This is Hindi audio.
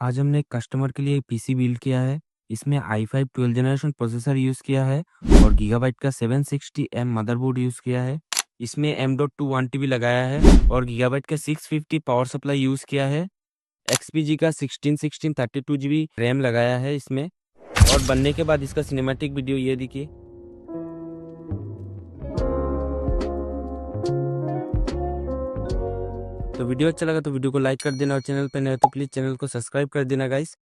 आज हमने एक कस्टमर के लिए एक पीसी बिल्ड किया है। इसमें i5 12 जनरेशन प्रोसेसर यूज़ किया है और गीगाबाइट का 760M मदरबोर्ड यूज़ किया है। इसमें M.2 1TB लगाया है और गीगाबाइट का 650 पावर सप्लाई यूज़ किया है। XPG का 16 32GB रैम लगाया है इसमें। और बनने के बाद इसका सिनेमैटिक वीडियो ये देखिए। तो वीडियो अच्छा लगा तो वीडियो को लाइक कर देना और चैनल पर नए हो तो प्लीज़ चैनल को सब्सक्राइब कर देना गाइस।